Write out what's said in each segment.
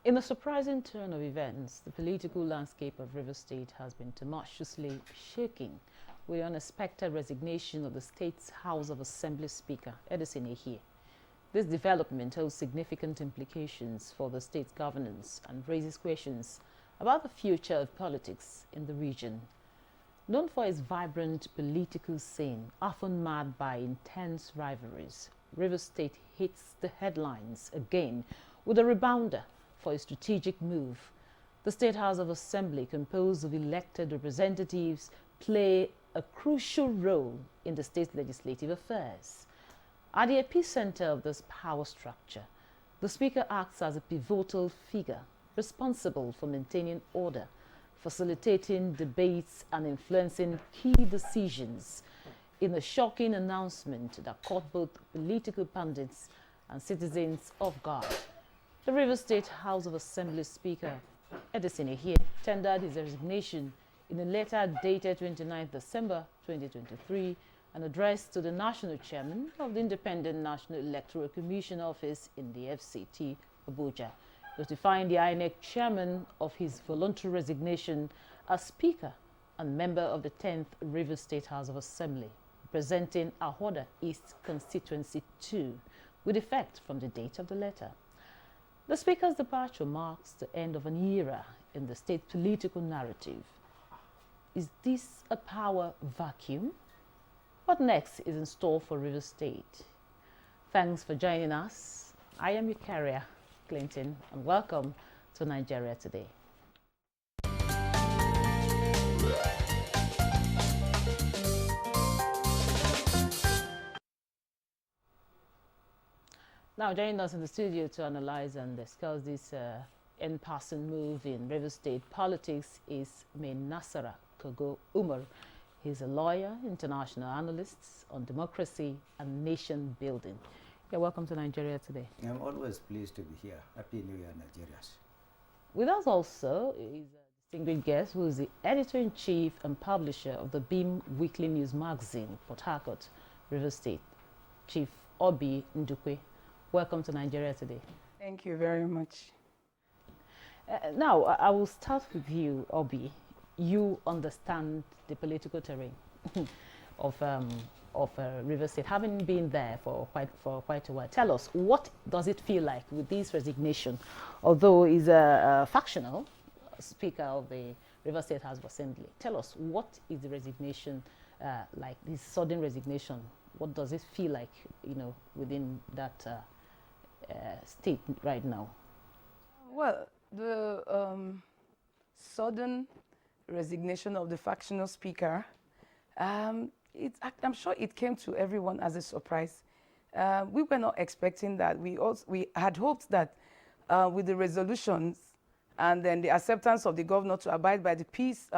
In a surprising turn of events, the political landscape of Rivers State has been tumultuously shaking with the unexpected resignation of the state's House of Assembly Speaker, Edison Ehie. This development holds significant implications for the state's governance and raises questions about the future of politics in the region. Known for its vibrant political scene, often marred by intense rivalries, Rivers State hits the headlines again with a rebounder for a strategic move. The State House of Assembly, composed of elected representatives, play a crucial role in the state's legislative affairs. At the epicenter of this power structure, the Speaker acts as a pivotal figure responsible for maintaining order, facilitating debates, and influencing key decisions in a shocking announcement that caught both political pundits and citizens off guard. The Rivers State House of Assembly Speaker, Edison Ehie, tendered his resignation in a letter dated 29 December 2023 and addressed to the National Chairman of the Independent National Electoral Commission Office in the FCT, Abuja, notifying the INEC Chairman of his voluntary resignation as Speaker and member of the 10th Rivers State House of Assembly, representing Ahoda East Constituency 2, with effect from the date of the letter. The Speaker's departure marks the end of an era in the state political narrative. Is this a power vacuum? What next is in store for Rivers State? Thanks for joining us. I am your carrier, Clinton, and welcome to Nigeria Today. Now, joining us in the studio to analyze and discuss this in-person move in Rivers State politics is Nasara Kogo Umar. He's a lawyer, international analyst on democracy and nation building. Yeah, welcome to Nigeria Today. I'm always pleased to be here. Happy New Year, Nigerians. With us also is a distinguished guest who is the editor-in-chief and publisher of the Beam Weekly News Magazine, Port Harcourt, Rivers State, Chief Obi Ndukwe. Welcome to Nigeria Today. Thank you very much. Now, I will start with you, Obi. You understand the political terrain of Rivers State, having been there for quite a while. Tell us, what does it feel like with this resignation? Although he's a factional Speaker of the Rivers State House of Assembly, tell us, what is the resignation like? This sudden resignation, what does it feel like, within that state right now? Well, the sudden resignation of the factional speaker, I'm sure it came to everyone as a surprise. We were not expecting that. We had hoped that with the resolutions and then the acceptance of the governor to abide by the peace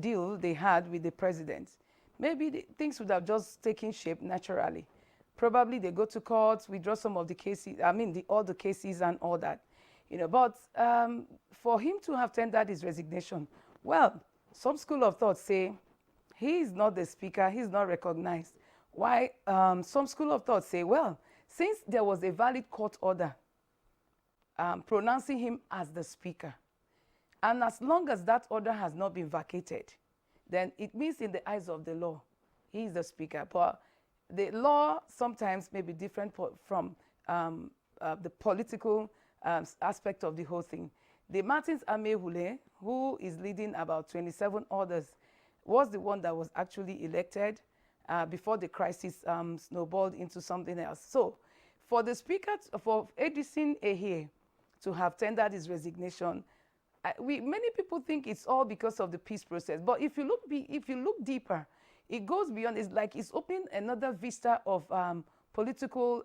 deal they had with the president, maybe things would have just taken shape naturally. Probably they go to court, withdraw some of the cases, all the cases and all that. But for him to have tendered his resignation, well, some school of thought say he is not the speaker, he's not recognized. Why? Some school of thought say, well, since there was a valid court order pronouncing him as the speaker, and as long as that order has not been vacated, then it means in the eyes of the law, he is the speaker. But the law sometimes may be different from the political aspect of the whole thing. The Martins Amehule, who is leading about 27 others, was the one that was actually elected before the crisis snowballed into something else. So for the speaker, for Edison Ehie to have tendered his resignation, many people think it's all because of the peace process. But if you look deeper, it goes beyond. It's like it's opening another vista of political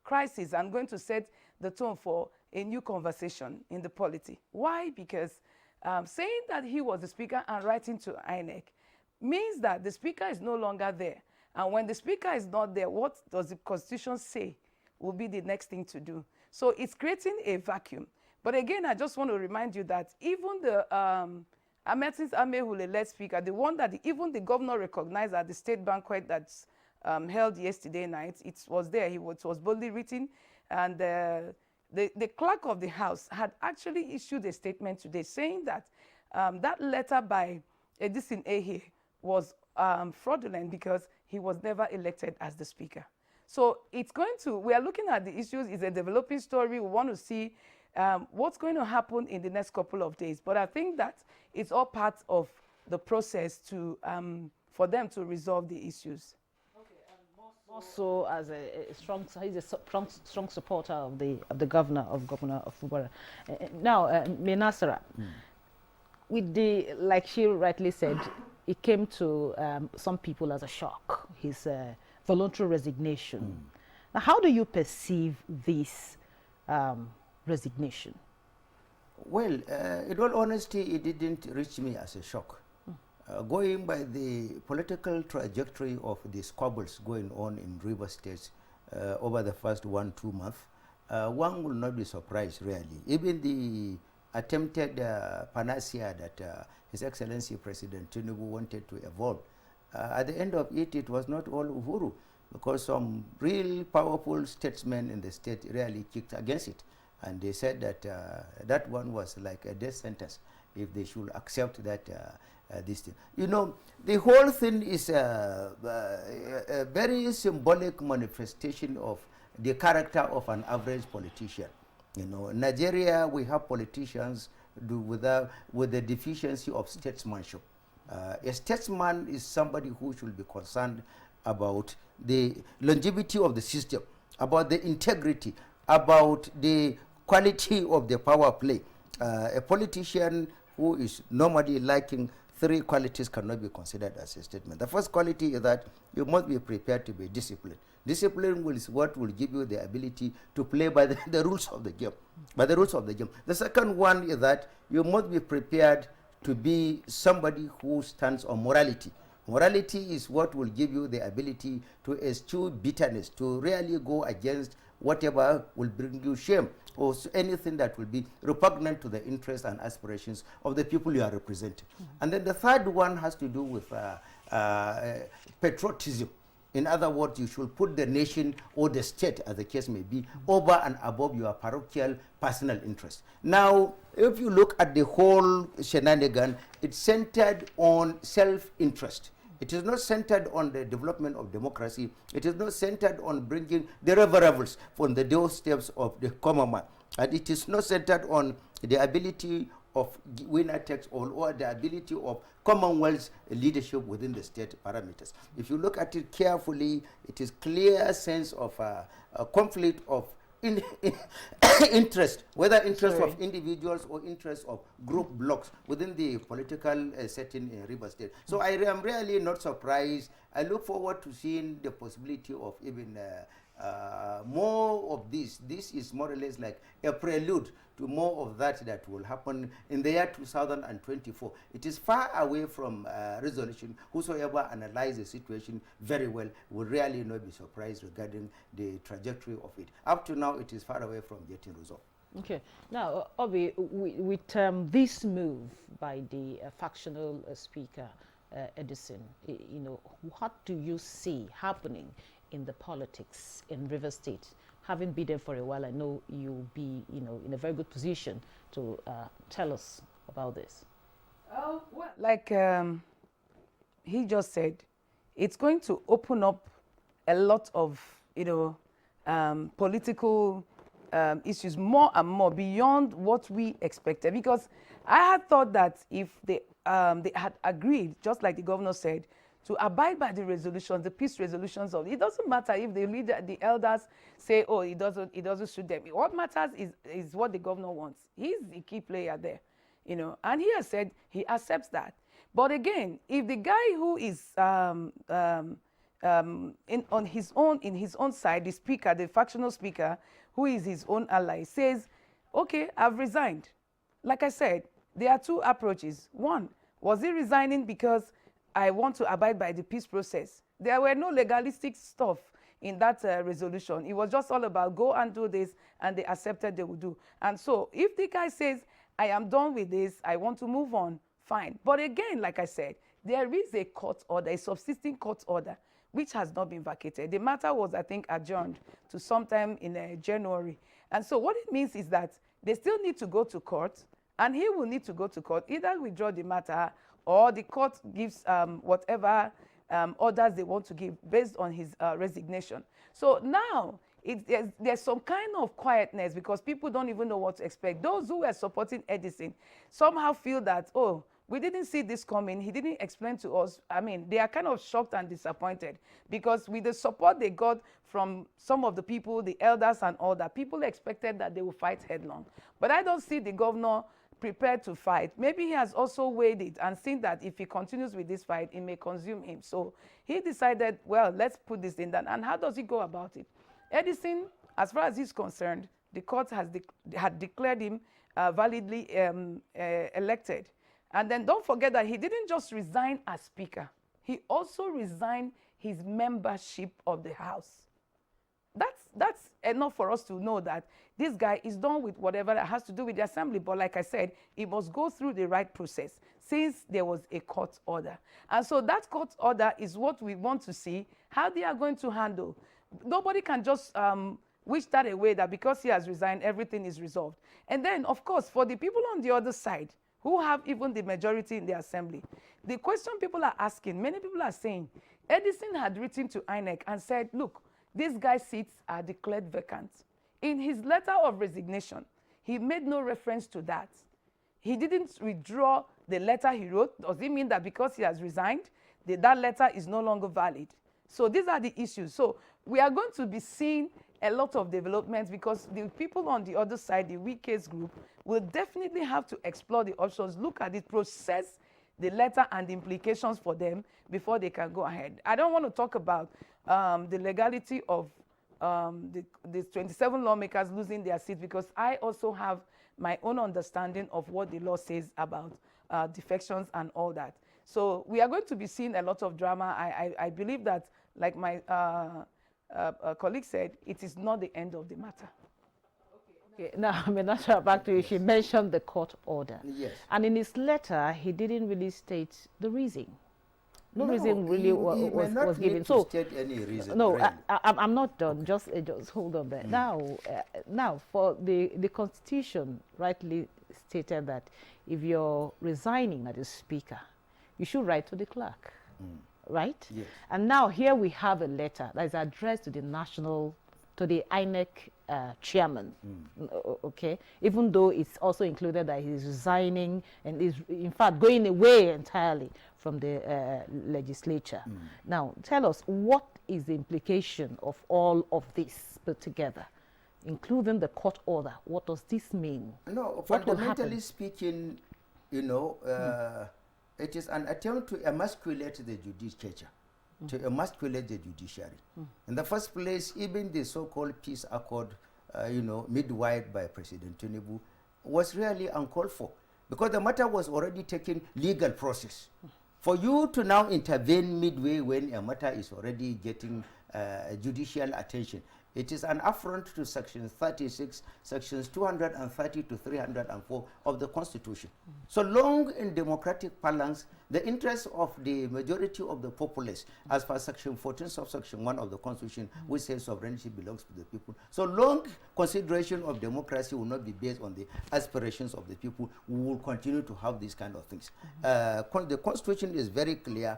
crisis and going to set the tone for a new conversation in the polity. Why? Because saying that he was the speaker and writing to INEC means that the speaker is no longer there. And when the speaker is not there, what does the Constitution say will be the next thing to do? So it's creating a vacuum. But again, I just want to remind you that even the Ametins Amehule-led speaker, the one that even the governor recognized at the state banquet that's held yesterday night, it was there. It was boldly written, and the the clerk of the House had actually issued a statement today saying that that letter by Edison Ehe was fraudulent because he was never elected as the Speaker. So it's going to, we are looking at the issues, it's a developing story. We want to see what's going to happen in the next couple of days. But I think that it's all part of the process to, for them to resolve the issues. Also, as he's a strong supporter of the governor of Abuja. Now, Menasara, with the, like she rightly said, it came to some people as a shock, his voluntary resignation. Now, how do you perceive this resignation? Well, in all honesty, it didn't reach me as a shock. Going by the political trajectory of the squabbles going on in River State over the first 1-2 months, one will not be surprised, really. Even the attempted panacea that His Excellency President Tinubu wanted to evolve, at the end of it, it was not all Uhuru, because some real powerful statesmen in the state really kicked against it. And they said that that one was like a death sentence if they should accept that this thing. You know, the whole thing is a very symbolic manifestation of the character of an average politician. You know, in Nigeria, we have politicians with the deficiency of statesmanship. A statesman is somebody who should be concerned about the longevity of the system, about the integrity, about the quality of the power play. A politician who is normally lacking 3 qualities cannot be considered as a statement. The first quality is that you must be prepared to be disciplined. Discipline is what will give you the ability to play by the rules of the game. By the rules of the game. The second one is that you must be prepared to be somebody who stands on morality. Morality is what will give you the ability to eschew bitterness, to really go against whatever will bring you shame or anything that will be repugnant to the interests and aspirations of the people you are representing. And then the third one has to do with patriotism. In other words, you should put the nation or the state, as the case may be, over and above your parochial personal interest. Now, if you look at the whole shenanigan, it's centered on self-interest. It is not centered on the development of democracy. It is not centered on bringing the deliverables from the doorsteps of the common man. And it is not centered on the ability of winner takes all or the ability of Commonwealth leadership within the state parameters. If you look at it carefully, it is clear sense of a conflict of interest, whether interest of individuals or interest of group blocks within the political setting in River State. So I am really not surprised. I look forward to seeing the possibility of even more of this. This is more or less like a prelude to more of that will happen in the year 2024. It is far away from resolution. Whosoever analyzes the situation very well will really not be surprised regarding the trajectory of it. Up to now, it is far away from getting resolved. Okay. Now, Obi, with this move by the factional speaker, Edison, you know, what do you see happening in the politics in River State? Having been there for a while, I know you'll be, you know, in a very good position to tell us about this. Oh, well, like he just said, it's going to open up a lot of, you know, political issues more and more beyond what we expected. Because I had thought that if they had agreed, just like the governor said, to abide by the resolutions, the peace resolutions of it doesn't matter if the leader, the elders say, oh, it doesn't suit them. What matters is what the governor wants. He's the key player there, you know. And he has said he accepts that. But again, if the guy who is in his own side, the speaker, the factional speaker, who is his own ally, says, okay, I've resigned. Like I said, there are 2 approaches. One, was he resigning because I want to abide by the peace process? There were no legalistic stuff in that resolution. It was just all about go and do this, and they accepted they would do. And so if the guy says, I am done with this, I want to move on, fine. But again, like I said, there is a court order, a subsisting court order, which has not been vacated. The matter was, I think, adjourned to sometime in January. And so what it means is that they still need to go to court, and he will need to go to court, either withdraw the matter or the court gives whatever orders they want to give based on his resignation. So now there's some kind of quietness because people don't even know what to expect. Those who were supporting Edison somehow feel that, oh, we didn't see this coming. He didn't explain to us. I mean, they are kind of shocked and disappointed because with the support they got from some of the people, the elders and all that, people expected that they would fight headlong. But I don't see the governor prepared to fight. Maybe he has also weighed it and seen that if he continues with this fight, it may consume him. So he decided, well, let's put this in that. And how does he go about it? Edison, as far as he's concerned, the court had declared him validly elected. And then don't forget that he didn't just resign as speaker. He also resigned his membership of the House. That's enough for us to know that this guy is done with whatever that has to do with the assembly. But like I said, it must go through the right process since there was a court order. And so that court order is what we want to see, how they are going to handle. Nobody can just wish that away, that because he has resigned, everything is resolved. And then, of course, for the people on the other side, who have even the majority in the assembly, the question people are asking, many people are saying, Edison had written to INEC and said, look, these guy's seats are declared vacant. In his letter of resignation, he made no reference to that. He didn't withdraw the letter he wrote. Does it mean that because he has resigned, that letter is no longer valid? So these are the issues. So we are going to be seeing a lot of developments because the people on the other side, the weak case group, will definitely have to explore the options, look at it, process the letter and the implications for them before they can go ahead. I don't want to talk about the legality of the 27 lawmakers losing their seats because I also have my own understanding of what the law says about defections and all that. So we are going to be seeing a lot of drama. I believe that, like my colleague said, it is not the end of the matter. Okay, now, Menasha, back to you. She mentioned the court order. Yes. And in his letter, he didn't really state the reason. No reason really was given. So, state any reason. No, really. I'm not done. Okay. Just hold on there. Now, for the Constitution rightly stated that if you're resigning as a speaker, you should write to the clerk, right? Yes. And now here we have a letter that is addressed to the INEC chairman, okay? Even though it's also included that he's resigning and is, in fact, going away entirely from the legislature. Now, tell us, what is the implication of all of this put together, including the court order? What does this mean? No, fundamentally speaking, you know, it is an attempt to emasculate the judiciary. To emasculate the judiciary. In the first place, even the so-called peace accord, midway by President Tinubu, was really uncalled for because the matter was already taking legal process. For you to now intervene midway when a matter is already getting judicial attention, it is an affront to Section 36, Sections 230 to 304 of the Constitution. So long in democratic parlance, the interest of the majority of the populace, as per Section 14 subsection 1 of the Constitution, which says sovereignty belongs to the people. So long consideration of democracy will not be based on the aspirations of the people. We will continue to have these kind of things. The Constitution is very clear.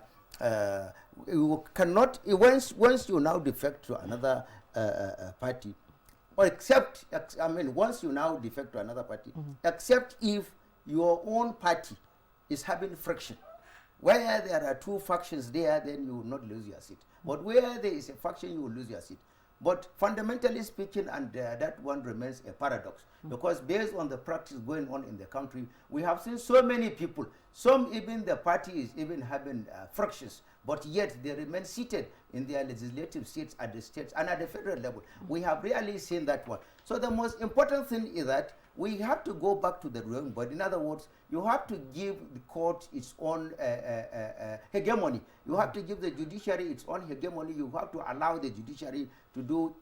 You cannot, once you now defect to another party, or once you now defect to another party, except if your own party is having friction. Where there are two factions there, then you will not lose your seat. But where there is a faction, you will lose your seat. But fundamentally speaking, and that one remains a paradox, because based on the practice going on in the country, we have seen so many people, some even the party is even having fractions, but yet they remain seated in their legislative seats at the states and at the federal level. We have really seen that one. So the most important thing is that we have to go back to the drawing board. In other words, You have to give the court its own hegemony. You have to give the judiciary its own hegemony. You have to allow the judiciary to do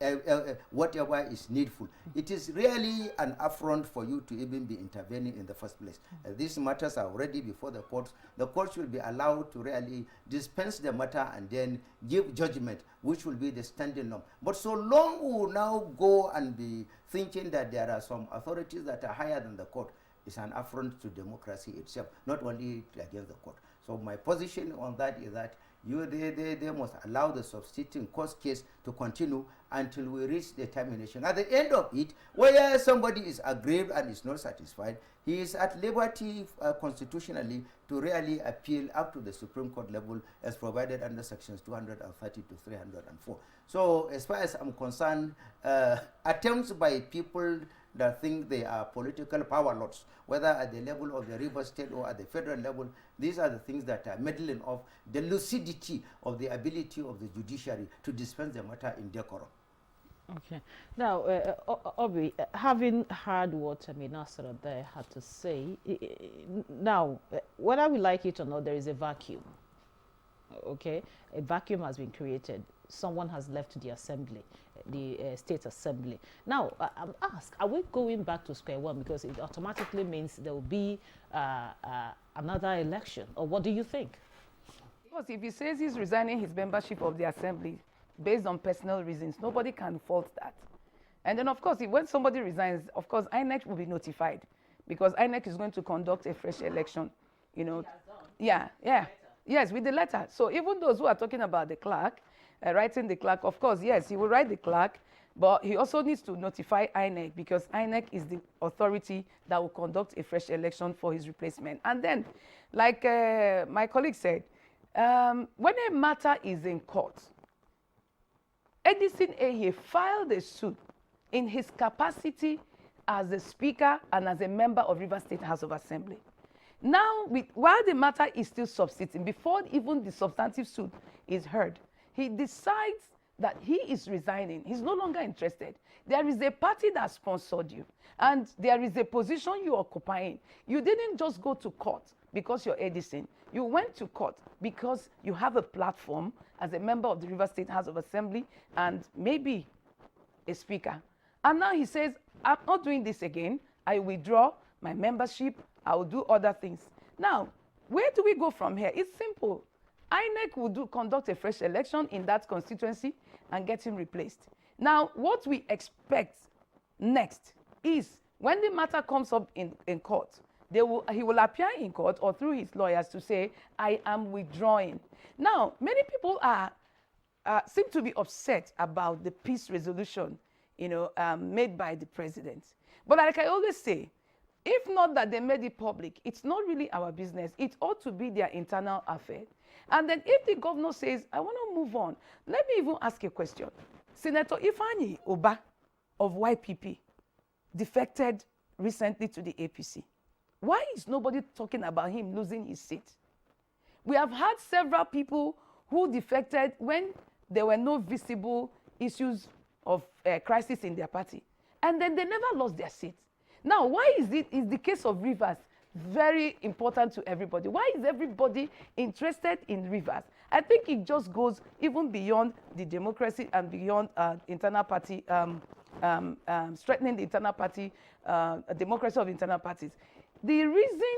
whatever is needful. It is really an affront for you to even be intervening in the first place. These matters are already before the courts. The courts will be allowed to really dispense the matter and then give judgment, which will be the standing norm. But so long we will now go and be thinking that there are some authorities that are higher than the court, is an affront to democracy itself, not only against the court. So my position on that is that they must allow the substituting court case to continue until we reach the termination. At the end of it, where somebody is aggrieved and is not satisfied, he is at liberty constitutionally to really appeal up to the Supreme Court level as provided under sections 230 to 304. So as far as I'm concerned, attempts by people that think they are political power lords, whether at the level of the river state or at the federal level, these are the things that are meddling of the lucidity of the ability of the judiciary to dispense the matter in decorum. Okay. Now, Obi, having heard what Nasser there had to say, now, whether we like it or not, there is a vacuum. Okay? A vacuum has been created. Someone has left the assembly, the state assembly. Now, I'm asked, are we going back to square one? Because it automatically means there will be another election. Or what do you think? Because if he says he's resigning his membership of the assembly based on personal reasons, nobody can fault that. And then, of course, when somebody resigns, of course, INEC will be notified because INEC is going to conduct a fresh election. You know, yeah. Yes, with the letter. So even those who are talking about the clerk, writing the clerk, of course, yes, he will write the clerk, but he also needs to notify INEC because INEC is the authority that will conduct a fresh election for his replacement. And then, like my colleague said, when a matter is in court, Edison Ehe filed a suit in his capacity as a speaker and as a member of Rivers State House of Assembly. Now, while the matter is still subsisting, before even the substantive suit is heard, he decides that he is resigning. He's no longer interested. There is a party that sponsored you, and there is a position you're occupying. You didn't just go to court because you're Edison. You went to court because you have a platform as a member of the Rivers State House of Assembly and maybe a speaker. And now he says, I'm not doing this again. I withdraw my membership. I will do other things. Now, where do we go from here? It's simple. INEC will conduct a fresh election in that constituency and get him replaced. Now, what we expect next is when the matter comes up in court, he will appear in court or through his lawyers to say, I am withdrawing. Now, many people seem to be upset about the peace resolution, made by the president. But like I always say, if not that they made it public, it's not really our business. It ought to be their internal affair. And then if the governor says, I want to move on, let me even ask a question. Senator Ifeanyi Oba of YPP defected recently to the APC. Why is nobody talking about him losing his seat? We have had several people who defected when there were no visible issues of crisis in their party. And then they never lost their seat. Now, why is the case of Rivers very important to everybody? Why is everybody interested in Rivers? I think it just goes even beyond the democracy and beyond internal party, strengthening the internal party, democracy of internal parties. The reason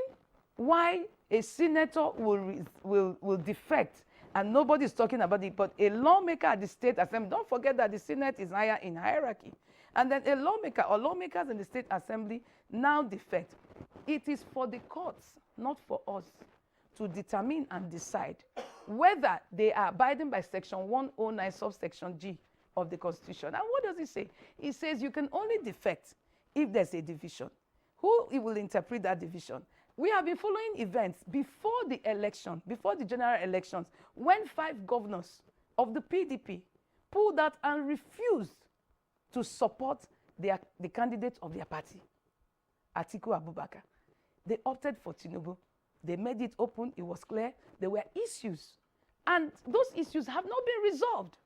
why a senator will defect, and nobody's talking about it, but a lawmaker at the state assembly, don't forget that the Senate is higher in hierarchy. And then a lawmaker or lawmakers in the state assembly now defect. It is for the courts, not for us, to determine and decide whether they are abiding by section 109 subsection G of the Constitution. And what does it say? It says you can only defect if there's a division. Who will interpret that division? We have been following events before the election, before the general elections, when 5 governors of the PDP pulled out and refused to support the candidate of their party, Atiku Abubakar. They opted for Tinubu. They made it open. It was clear. There were issues. And those issues have not been resolved.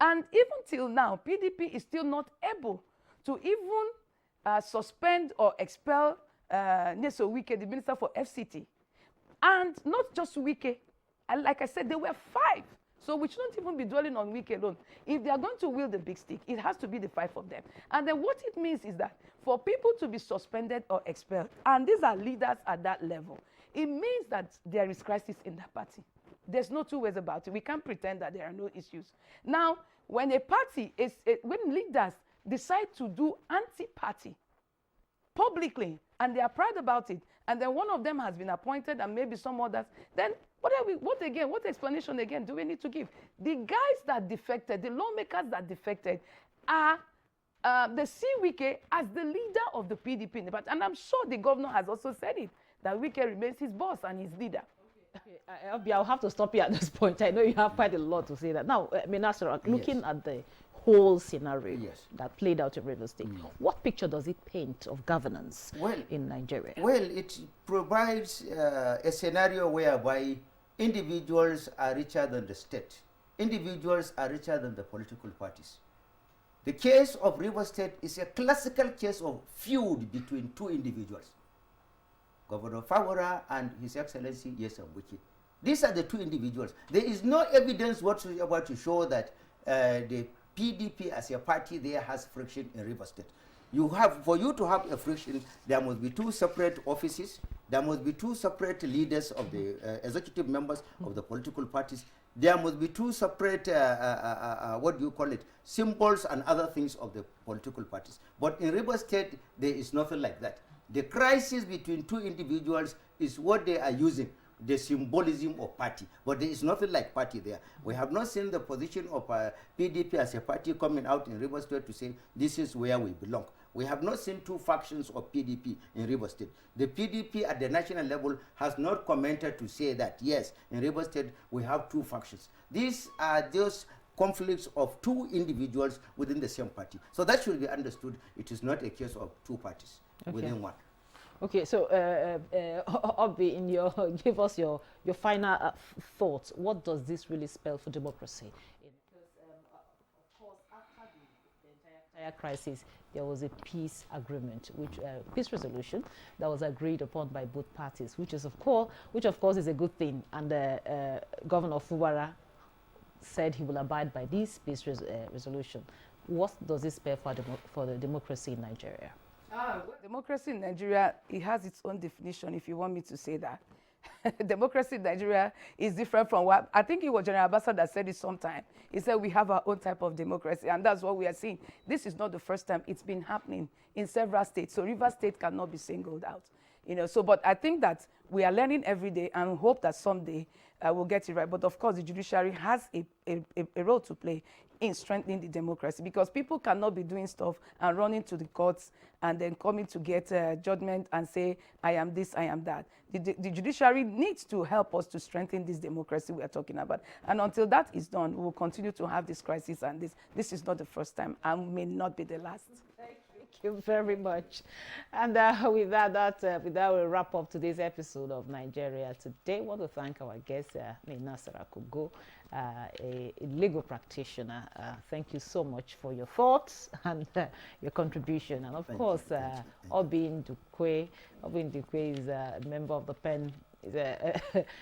And even till now, PDP is still not able to even suspend or expel Nyeso Wike, the minister for FCT. And not just Wike. And like I said, there were 5. So we shouldn't even be dwelling on Wike alone. If they are going to wield the big stick, it has to be the 5 of them. And then what it means is that for people to be suspended or expelled, and these are leaders at that level, it means that there is crisis in that party. There's no 2 ways about it. We can't pretend that there are no issues. Now, when a party when leaders decide to do anti-party publicly, and they are proud about it, and then one of them has been appointed and maybe some others, then what explanation again do we need to give? The guys that defected, the lawmakers that defected are they see Wike as the leader of the PDP in the party. And I'm sure the governor has also said it, that Wike remains his boss and his leader. Okay, I'll have to stop you at this point. I know you have quite a lot to say that. Now, Nasser, looking at the whole scenario that played out in Rivers State, what picture does it paint of governance in Nigeria? Well, it provides a scenario whereby individuals are richer than the state. Individuals are richer than the political parties. The case of Rivers State is a classical case of feud between 2 individuals, Governor Favora and His Excellency Nyesom Wike. These are the 2 individuals. There is no evidence whatsoever to show that the PDP as a party there has friction in Rivers State. For you to have a friction, there must be 2 separate offices. There must be 2 separate leaders of the executive members of the political parties. There must be 2 separate, symbols and other things of the political parties. But in Rivers State, there is nothing like that. The crisis between 2 individuals is what they are using, the symbolism of party. But there is nothing like party there. We have not seen the position of PDP as a party coming out in Rivers State to say, this is where we belong. We have not seen 2 factions of PDP in Rivers State. The PDP at the national level has not commented to say that, yes, in Rivers State we have 2 factions. These are just conflicts of 2 individuals within the same party. So that should be understood. It is not a case of 2 parties within one. Okay, so Obi, give us your final thoughts. What does this really spell for democracy? Because of course, after the entire crisis, there was a peace agreement, peace resolution that was agreed upon by both parties, which of course is a good thing. And Governor Favora said he will abide by this peace resolution. What does this spell for the democracy in Nigeria? Well, democracy in Nigeria, it has its own definition, if you want me to say that. Democracy in Nigeria is different from what, I think it was General Abacha that said it sometime. He said we have our own type of democracy, and that's what we are seeing. This is not the first time. It's been happening in several states, so Rivers State cannot be singled out. But I think that we are learning every day and hope that someday we'll get it right. But of course, the judiciary has a role to play in strengthening the democracy, because people cannot be doing stuff and running to the courts and then coming to get judgment and say, I am this, I am that. The judiciary needs to help us to strengthen this democracy we are talking about. And until that is done, we will continue to have this crisis, and this is not the first time and may not be the last. Thank you very much. And with that we'll wrap up today's episode of Nigeria Today. I want to thank our guest, Nasser Akugo, a legal practitioner. Thank you so much for your thoughts and your contribution. And of course, Obi Ndukwe. Obi Ndukwe is a member of the PEN.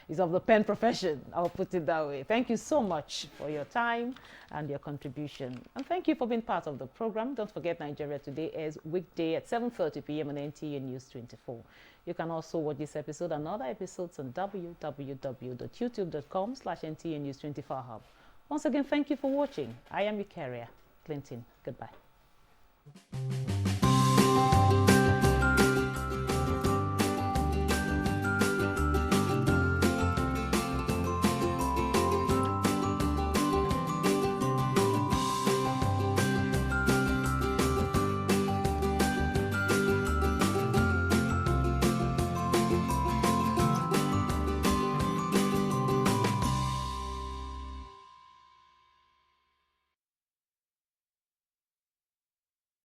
Is of the PEN profession, I'll put it that way. Thank you so much for your time and your contribution. And thank you for being part of the program. Don't forget, Nigeria Today airs weekday at 7:30 p.m. on NTA News 24. You can also watch this episode and other episodes on www.youtube.com/NTA News 24 Hub. Once again, thank you for watching. I am your carrier, Clinton. Goodbye.